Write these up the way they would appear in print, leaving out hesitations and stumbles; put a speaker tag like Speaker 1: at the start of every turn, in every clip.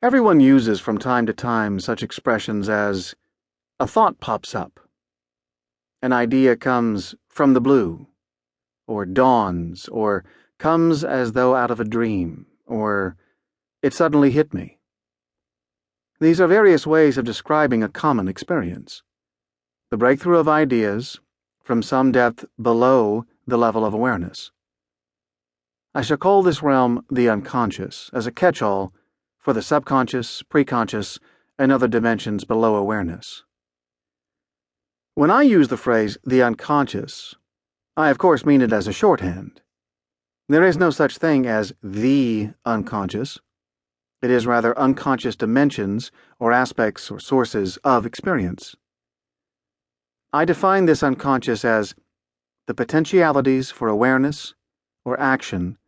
Speaker 1: Everyone uses from time to time such expressions as, a thought pops up, an idea comes from the blue, or dawns, or comes as though out of a dream, or it suddenly hit me. These are various ways of describing a common experience. The breakthrough of ideas from some depth below the level of awareness. I shall call this realm the unconscious as a catch-all for the subconscious, preconscious, and other dimensions below awareness. When I use the phrase the unconscious, I of course mean it as a shorthand. There is no such thing as the unconscious. It is rather unconscious dimensions or aspects or sources of experience. I define this unconscious as the potentialities for awareness or action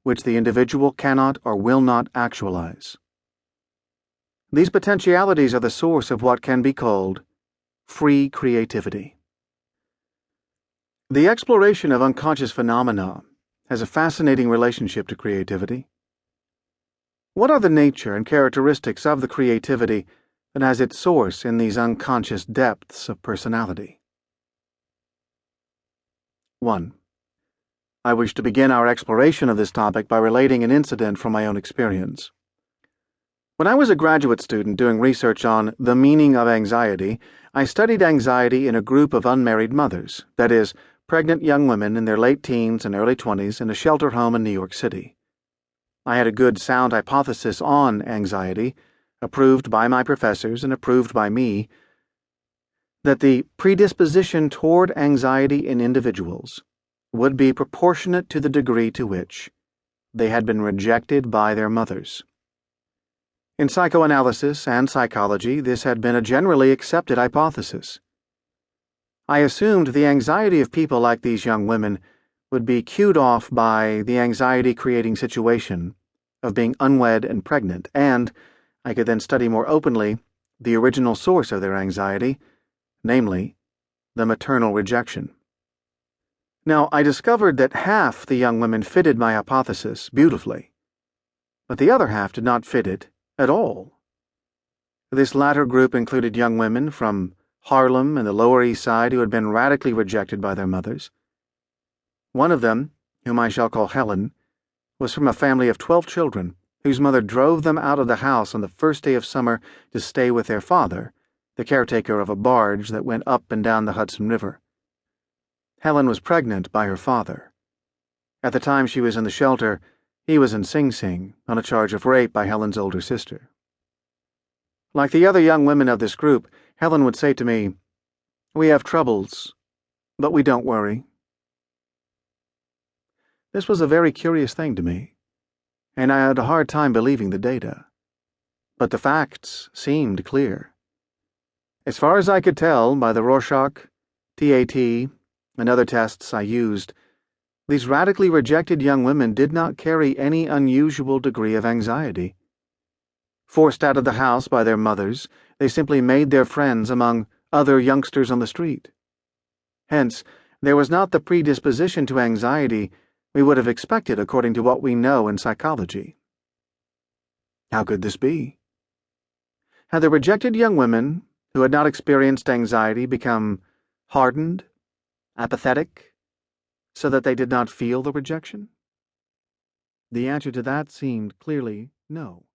Speaker 1: which the individual cannot or will not actualize. These potentialities are the source of what can be called free creativity. The exploration of unconscious phenomena has a fascinating relationship to creativity. What are the nature and characteristics of the creativity that has its source in these unconscious depths of personality? 1. I wish to begin our exploration of this topic by relating an incident from my own experience. When I was a graduate student doing research on the meaning of anxiety, I studied anxiety in a group of unmarried mothers, that is, pregnant young women in their late teens and early 20s in a shelter home in New York City. I had a good, sound hypothesis on anxiety, approved by my professors and approved by me, that the predisposition toward anxiety in individuals would be proportionate to the degree to which they had been rejected by their mothers. In psychoanalysis and psychology, this had been a generally accepted hypothesis. I assumed the anxiety of people like these young women would be cued off by the anxiety-creating situation of being unwed and pregnant, and I could then study more openly the original source of their anxiety, namely, the maternal rejection. Now, I discovered that half the young women fitted my hypothesis beautifully, but the other half did not fit it at all. This latter group included young women from Harlem and the Lower East Side who had been radically rejected by their mothers. One of them, whom I shall call Helen, was from a family of 12 children whose mother drove them out of the house on the first day of summer to stay with their father, the caretaker of a barge that went up and down the Hudson River. Helen was pregnant by her father. At the time she was in the shelter, he was in Sing Sing on a charge of rape by Helen's older sister. Like the other young women of this group, Helen would say to me, "We have troubles, but we don't worry." This was a very curious thing to me, and I had a hard time believing the data. But the facts seemed clear. As far as I could tell by the Rorschach, TAT, and other tests I used, these radically rejected young women did not carry any unusual degree of anxiety. Forced out of the house by their mothers, they simply made their friends among other youngsters on the street. Hence, there was not the predisposition to anxiety we would have expected according to what we know in psychology. How could this be? Had the rejected young women who had not experienced anxiety become hardened, apathetic, so that they did not feel the rejection? The answer to that seemed clearly no.